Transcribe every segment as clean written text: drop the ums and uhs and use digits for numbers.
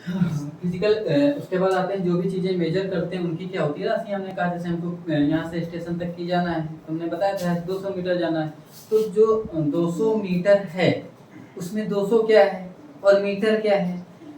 Physical उसके बाद आते हैं जो भी चीज़ें मेजर करते हैं उनकी क्या होती है राशि। हमने कहा जैसे हमको यहाँ से स्टेशन तक की जाना है, तुमने बताया था 200 मीटर जाना है, तो जो 200 मीटर है उसमें 200 क्या है और मीटर क्या है।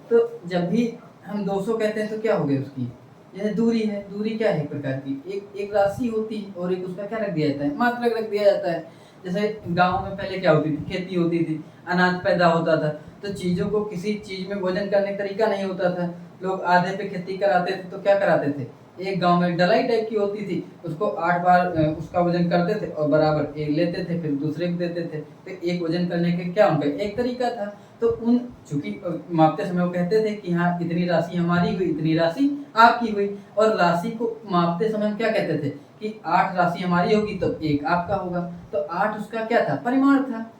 तो जब भी हम 200 कहते हैं तो क्या हो गई उसकी, जैसे दूरी है, दूरी क्या है एक प्रकार की, एक एक राशि होती है और एक उसका क्या रख दिया जाता है, मात्रक रख दिया जाता है। जैसे गांव में पहले क्या होती थी, खेती होती थी, अनाज पैदा होता था, तो चीज़ों को किसी चीज़ में वजन करने का तरीका नहीं होता था। लोग आधे पे खेती कराते थे तो क्या कराते थे, एक गांव में डलाई टाइप की होती थी, उसको 8 बार उसका वजन करते थे और बराबर एक लेते थे, फिर दूसरे को देते थे, तो एक वजन करने के क्या उनका एक तरीका था। तो उन चूंकि मापते समय वो कहते थे कि हाँ इतनी राशि हमारी हुई, इतनी राशि आपकी हुई, और राशि को मापते समय हम क्या कहते थे कि 8 राशि हमारी होगी तो एक आपका होगा। तो 8 उसका क्या था, परिमाण था।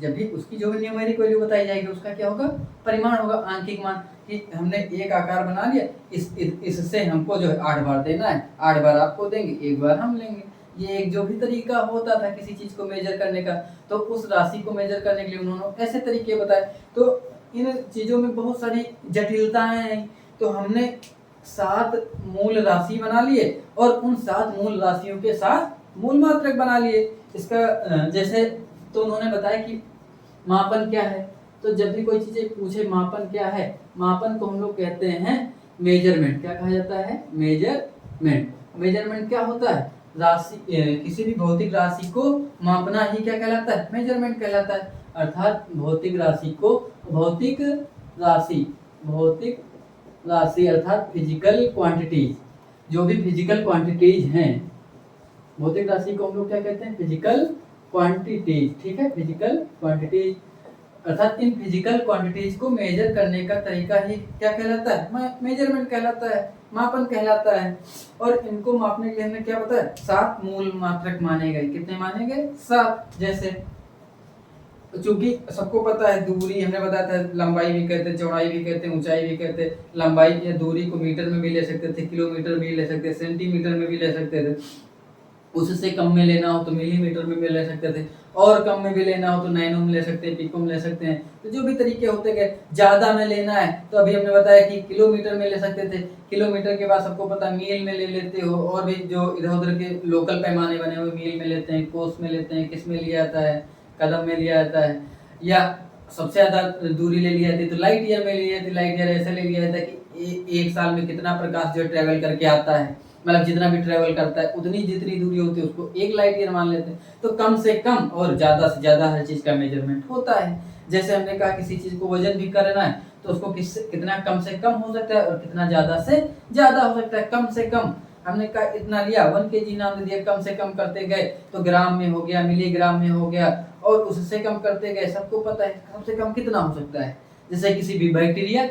जब भी उसकी जो भी न्यूमेरिक वैल्यू बताई जाएगी उसका क्या होगा, परिमाण होगा, आंकिक मान, कि हमने एक आकार बना लिया, इससे हमको जो है 8 बार देना है, 8 बार आपको देंगे, एक बार हम लेंगे। ये एक जो भी तरीका होता था किसी चीज को मेजर करने का, तो उस राशि को मेजर करने के लिए उन्होंने ऐसे तरीके बताए। तो इन चीजों में बहुत सारी जटिलताएं हैं। तो हमने 7 मूल राशि बना लिए और उन 7 मूल राशियों के साथ मूल मात्रक बना लिए। इसका जैसे तो उन्होंने बताया कि मापन क्या है। तो जब भी कोई चीज़ पूछे मापन क्या है, मापन को हम लोग कहते हैं मेजरमेंट। क्या कहा जाता है, मेजरमेंट। मेजरमेंट क्या होता है, राशि किसी भी भौतिक राशि को मापना ही क्या कहलाता है, मेजरमेंट कहलाता है। अर्थात भौतिक राशि को, भौतिक राशि, भौतिक राशि अर्थात फिजिकल क्वांटिटीज, जो भी फिजिकल क्वांटिटीज हैं, भौतिक राशि को हम लोग क्या कहते हैं, फिजिकल क्वांटिटीज। ठीक है, फिजिकल क्वांटिटीज अर्थात इन फिजिकल क्वांटिटीज को मेजर करने का तरीका ही क्या कहलाता है, मेजरमेंट कहलाता है, मापन कहलाता है। और इनको मापने के लिए हमने क्या बताया, 7 मूल मात्रक माने गए। कितने माने गए, 7। जैसे चूंकि सबको पता है दूरी, हमने बताया था लंबाई भी कहते हैं, चौड़ाई भी कहते हैं, ऊंचाई भी कहते हैं। लंबाई या दूरी को मीटर में भी ले सकते थे, किलोमीटर भी ले सकते थे, सेंटीमीटर में भी ले सकते थे। उससे कम में लेना हो तो मिलीमीटर में भी ले सकते थे, और कम में भी लेना हो तो नैनो में ले सकते हैं, पिको में ले सकते हैं। तो जो भी तरीके होते गए, ज़्यादा में लेना है तो अभी हमने बताया कि किलोमीटर में ले सकते थे, किलोमीटर के बाद सबको पता मील में ले लेते हो, और भी जो इधर उधर के लोकल पैमाने बने हुए मील में लेते हैं, कोस में लेते हैं, किस में लिया जाता है, कदम में लिया जाता है, या सबसे ज़्यादा दूरी ले ली जाती है तो लाइट ईयर में ली जाती है। लाइट ईयर ऐसा ले लिया जाता है कि एक साल में कितना प्रकाश जो ट्रेवल करके आता है, मतलब जितना भी ट्रेवल करता है उतनी जितनी दूरी होती है उसको 1 लाइट ईयर मान लेते हैं। तो कम से कम और ज़्यादा से ज़्यादा हर चीज़ का मेजरमेंट होता है। जैसे हमने कहा किसी चीज़ को वजन भी करना है तो उसको कितना कम से कम हो सकता है और कितना ज़्यादा से ज़्यादा हो सकता है। कम से कम हमने कहा इतना लिया, 1 kg नाम दे दिया, कम से कम करते गए तो ग्राम में हो गया, मिलीग्राम में हो गया, और उससे कम करते गए, सबको पता है कम से कम कितना हो सकता है। जैसे किसी भी बैक्टीरिया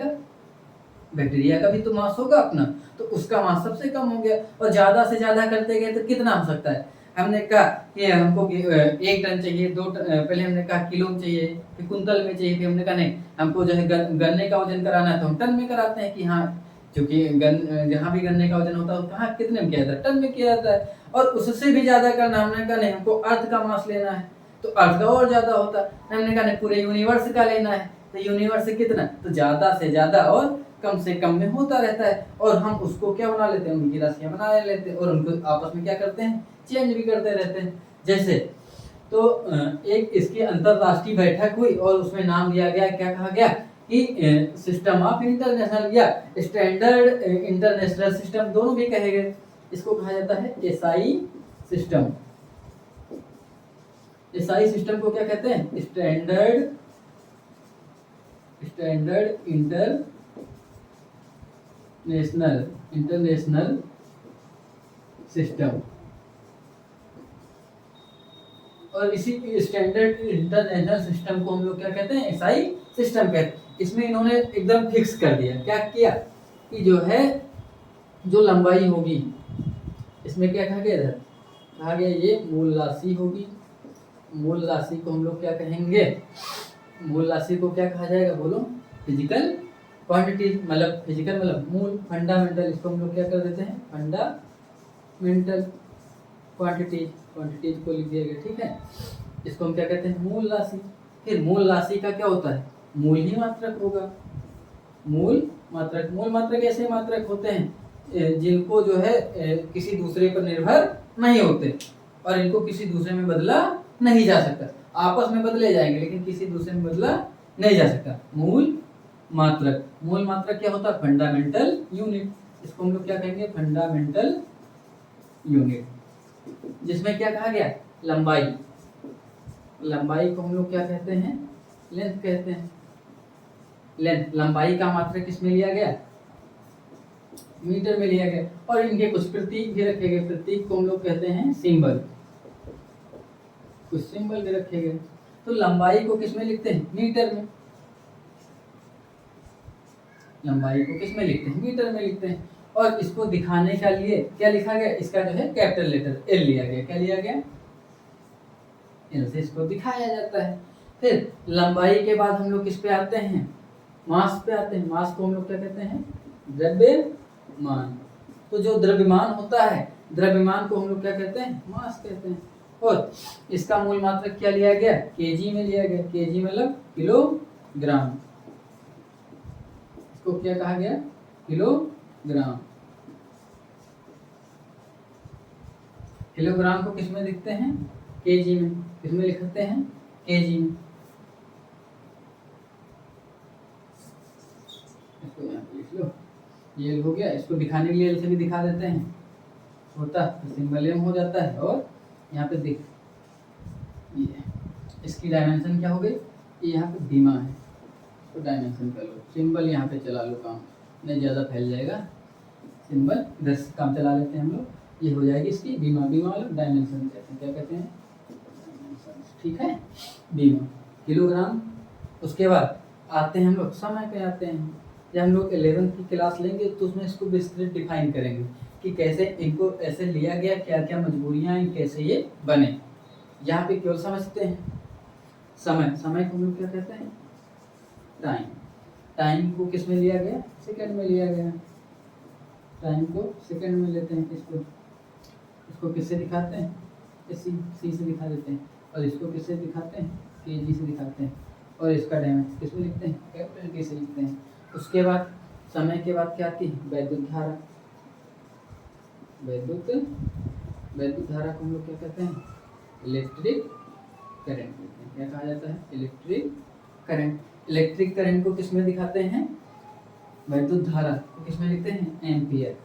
का भी तो मास होगा अपना, तो उसका मास सबसे कम हो गया, और ज्यादा से ज्यादा करते गए तो कितना हो सकता है। हमने कहा कि हमको 1 टन चाहिए, 2 टन, पहले हमने कहा किलो में चाहिए, फिर कुंतल में चाहिए, फिर हमने कहा नहीं हमको जो है गन्ने का वजन कराना है तो हम टन में कराते हैं कि हाँ, क्योंकि जहाँ भी गन्ने का वजन होता है कहाँ कितने में किया जाता है, टन में किया जाता है। और उससे भी ज्यादा करना, हमने कहा नहीं हमको अर्थ का मास लेना है तो अर्थ का और ज्यादा होता है। हमने कहा नहीं पूरे यूनिवर्स का लेना है तो यूनिवर्स से कितना, तो ज्यादा से ज्यादा और कम से कम में होता रहता है। और हम उसको क्या बना लेते हैं, उनकी राशियां बना लेते हैं, और उनको आपस में क्या करते हैं, चेंज भी करते रहते हैं। जैसे तो एक इसकी अंतरराष्ट्रीय बैठक हुई और उसमें नाम दिया गया, क्या कहा गया कि सिस्टम ऑफ इंटरनेशनल या स्टैंडर्ड इंटरनेशनल सिस्टम, दोनों भी कहे गए। इसको कहा जाता है एसआई सिस्टम। एसआई सिस्टम को क्या कहते हैं, स्टैंडर्ड इंटरनेशनल सिस्टम। और इसी स्टैंडर्ड इंटरनेशनल सिस्टम को हम लोग क्या कहते हैं, एसआई सिस्टम कहते हैं। इसमें इन्होंने एकदम फिक्स कर दिया, क्या किया कि जो है जो लंबाई होगी, इसमें क्या कहा गया, इधर कहा गया ये मूल राशि होगी। मूल राशि को हम लोग क्या कहेंगे, मूल राशि को क्या कहा जाएगा, बोलो, फिजिकल क्वांटिटीज, मतलब फिजिकल मतलब मूल, फंडामेंटल, इसको हम लोग क्या कर देते हैं, फंडामेंटल क्वांटिटीज को लिख दिया गया। ठीक है, इसको हम क्या कहते हैं, मूल राशि। फिर मूल राशि का क्या होता है, मूल ही मात्रक होगा। मूल मात्रक ऐसे मात्रक होते हैं जिनको जो है किसी दूसरे पर निर्भर नहीं होते और इनको किसी दूसरे में बदला नहीं जा सकता। आपस में बदले जाएंगे लेकिन किसी दूसरे में बदला नहीं जा सकता। मूल मात्रक क्या होता है? Fundamental unit. इसको हम लोग क्या कहेंगे? Fundamental unit. जिसमें क्या कहा गया? लंबाई को हम लोग क्या कहते हैं? लेंथ कहते हैं। लेंथ, लंबाई का मात्रक किसमें लिया गया? मीटर में लिया गया। और इनके कुछ प्रतीक भी रखे गए। प्रतीक को हम लोग कहते हैं सिंबल। कुछ सिंबल भी रखे गए। तो लंबाई को किसमें लिखते हैं? मीटर में। लंबाई को किसमें लिखते हैं? मीटर में लिखते हैं। और इसको दिखाने के लिए क्या लिखा गया? इसका जो है कैपिटल लेटर एल लिया गया। क्या लिया गया? एल से इसको दिखाया जाता है। फिर लंबाई के बाद हम लोग किस पे आते हैं? मास पे आते हैं। मास को हम लोग क्या कहते हैं? द्रव्यमान। तो जो द्रव्यमान होता है, द्रव्यमान को हम लोग क्या कहते हैं? मास कहते हैं। और इसका मूल मात्रक क्या लिया गया? केजी में लिया गया। केजी मतलब किलोग्राम। इसको क्या कहा गया? किलोग्राम। किलोग्राम को किसमें लिखते हैं? केजी में। किसमें लिखते हैं? केजी में। इसको यहाँ पे लिख लो। ये हो गया। इसको दिखाने के लिए एल से भी दिखा देते हैं। होता तो सिंबल एम हो जाता है। और यहाँ पे देख, ये इसकी डायमेंशन क्या हो गई? ये यहाँ पे बीमा है तो डायमेंशन कर लो। सिंबल यहाँ पे चला लो, काम नहीं ज़्यादा फैल जाएगा। सिंबल इधर से काम चला लेते हैं हम लोग। ये हो जाएगी इसकी बीमा। बीमा मतलब डायमेंशन कहते हैं। क्या कहते हैं? ठीक है, बीमा। किलोग्राम। उसके बाद आते हैं हम लोग समय पे आते हैं। जब हम लोग 11th की क्लास लेंगे तो उसमें इसको विस्तृत डिफाइन करेंगे कि कैसे इनको ऐसे लिया गया, क्या क्या मजबूरियां हैं, कैसे ये बने। यहाँ पे केवल समझते हैं समय को हम लोग क्या कहते हैं? टाइम। टाइम को किस में लिया गया? सेकंड में लिया गया। टाइम को सेकंड में लेते हैं। इसको किससे दिखाते हैं? सी से दिखा देते हैं। और इसको किससे दिखाते हैं? केजी से दिखाते हैं। और इसका डायमेंशन किस में लिखते हैं? कैपिटल के से लिखते हैं। उसके बाद समय के बाद क्या आती है? वैद्युत धारा। वैद्युत धारा को हम लोग क्या कहते हैं? इलेक्ट्रिक करंट कहते हैं। क्या कहा जाता है? Electric current. इलेक्ट्रिक करंट को किस में दिखाते हैं? वैद्युत धारा को किस में लिखते हैं? एम्पियर।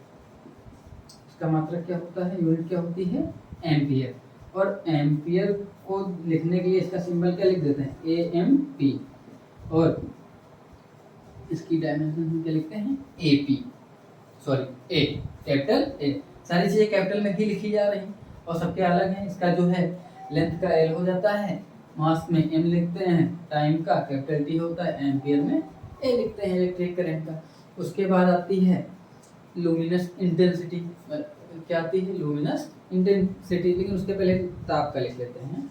इसका मात्रक क्या होता है? यूनिट क्या होती है? एम्पियर। और एम्पियर को लिखने के लिए इसका सिंबल क्या लिख देते हैं? AMP। और इसकी डायमेंशन हम क्या लिखते हैं? AP। Sorry, A, capital A। सारी चीजें कैपिटल में ही लिखी जा रही और सबके अलग हैं। इसका जो है लेंथ का L हो जाता है, मास में M लिखते हैं, टाइम का कैपिटल T होता है, एम्पियर में A लिखते हैं इलेक्ट्रिक करंट का। उसके बाद आती है लुमिनस इंटेंसिटी। क्या आती है? Luminous intensity. लेकिन उसके पहले ताप का लिख लेते हैं।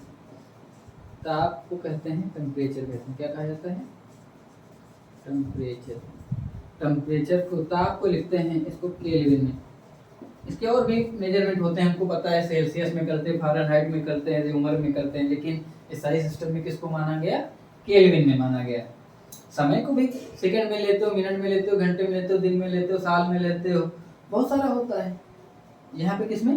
ताप को कहते हैं टेम्परेचर कहते हैं। क्या कहा जाता है? टेम्परेचर। टेम्परेचर को, ताप को लिखते हैं इसको केल्विन में। इसके और भी मेजरमेंट होते हैं, हमको पता है। सेल्सियस में करते हैं, फ़ारेनहाइट में करते हैं, र्यूमर में करते हैं। लेकिन इस सारी सिस्टम में किसको माना गया? केल्विन में माना गया। समय को भी सेकंड में लेते हो, मिनट में लेते हो, घंटे में लेते हो, दिन में लेते हो, साल में लेते हो, बहुत सारा होता है। यहाँ पे किसमें?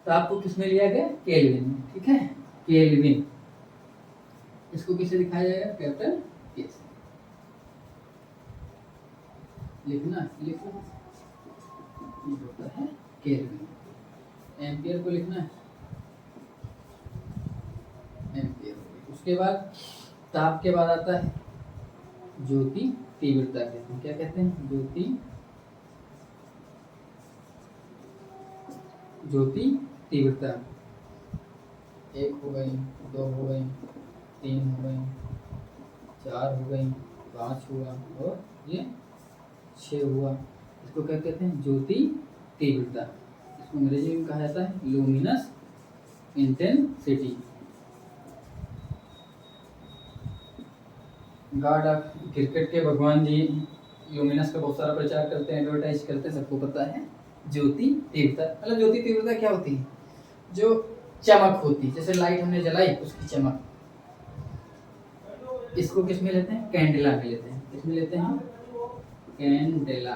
ताप को किसमें लिया गया? केल्विन में। ठीक है, केल्विन। इसको किससे दिखाया जाएगा? कैपिटल के से। लिखना ये होता है केल्विन। एम्पियर को लिखना है एम्पियर। उसके बाद ताप के बाद आता है ज्योति तीव्रता कहते हैं। क्या कहते हैं? ज्योति तीव्रता। 1 हो गई, 2 हो गई, 3 हो गई, 4 हो गई, 5 हुआ और ये 6 हुआ। इसको क्या कहते हैं? ज्योति तीव्रता। इसको अंग्रेजी में कहा जाता है luminous intensity. God of cricket के भगवान जी लुमिनस का बहुत सारा प्रचार करते हैं, एडवर्टाइज करते हैं, सबको पता है। ज्योति तीव्रता मतलब ज्योति तीव्रता क्या होती है? जो चमक होती है, जैसे लाइट हमने जलाई उसकी चमक। इसको किस में लेते हैं? कैंडेला में लेते हैं। इसमें लेते हैं कैंडेला,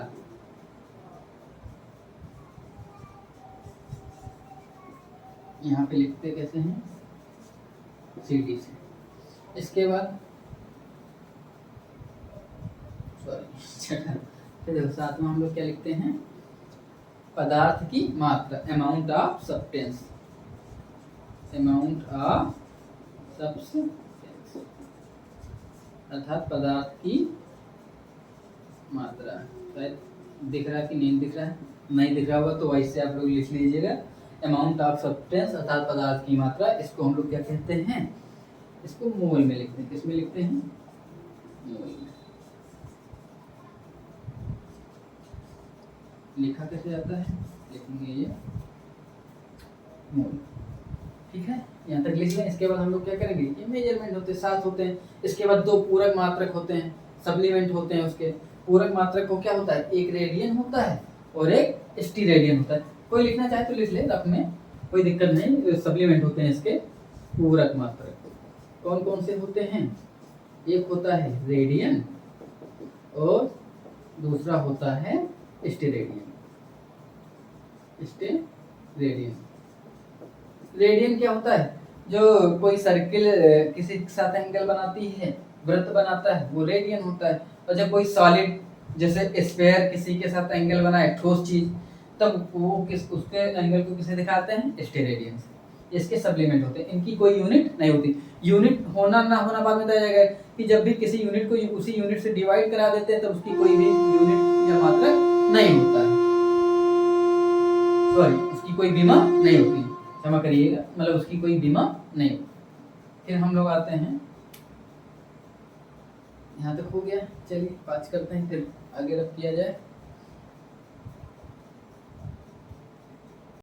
यहाँ पे लिखते कैसे हैं, CD से। इसके बाद फिर साथ में हम लोग क्या लिखते हैं, पदार्थ की मात्रा, amount of substance, amount of substance अर्थात पदार्थ की मात्रा। शायद दिख रहा है कि नहीं दिख रहा है, नहीं दिख रहा होगा तो वैसे आप लोग लिख लीजिएगा, अमाउंट ऑफ सब्सटेंस अर्थात पदार्थ की मात्रा। इसको हम लोग क्या कहते हैं, इसको मोल में लिखते हैं। किस में लिखते हैं, मोल में। लिखा कैसे जाता है, लिखेंगे ये मोल, ठीक है, यहाँ तक लिख लें। इसके बाद हम लोग क्या करेंगे, ये मेजरमेंट होते हैं, 7 होते हैं। इसके बाद 2 पूरक मात्रक होते हैं, सप्लीमेंट होते हैं उसके। पूरक मात्रक को क्या होता है, एक रेडियन होता है और एक स्टीरेडियन होता है। कोई लिखना चाहे तो लिख ले, रफ में कोई दिक्कत नहीं। सप्लीमेंट होते हैं इसके पूरक मात्रक। कौन कौन से होते हैं, एक होता है रेडियन और दूसरा होता है स्टीरेडियन। स्टीरेडियन, रेडियन क्या होता है, जो कोई सर्किल किसी के साथ एंगल बनाती है, वृत्त बनाता है, वो रेडियन होता है। और जब कोई सॉलिड जैसे स्फेयर किसी के साथ एंगल बनाए, ठोस चीज, तब वो किस उसके एंगल को किसे दिखाते हैं, स्टीरेडियन से। इसके सप्लीमेंट होते हैं, इनकी कोई यूनिट नहीं होती। यूनिट होना ना होना बाद में बताया जाएगा कि जब भी किसी यूनिट को उसी यूनिट से डिवाइड करा देते हैं तब उसकी कोई भी यूनिट या मात्रक नहीं होता है, सॉरी उसकी कोई बीमा नहीं होती, क्षमा करिएगा, मतलब उसकी कोई बीमा नहीं होती। फिर हम लोग आते हैं, यहाँ तक हो गया, चलिए 5 करते हैं, फिर आगे रख किया जाए।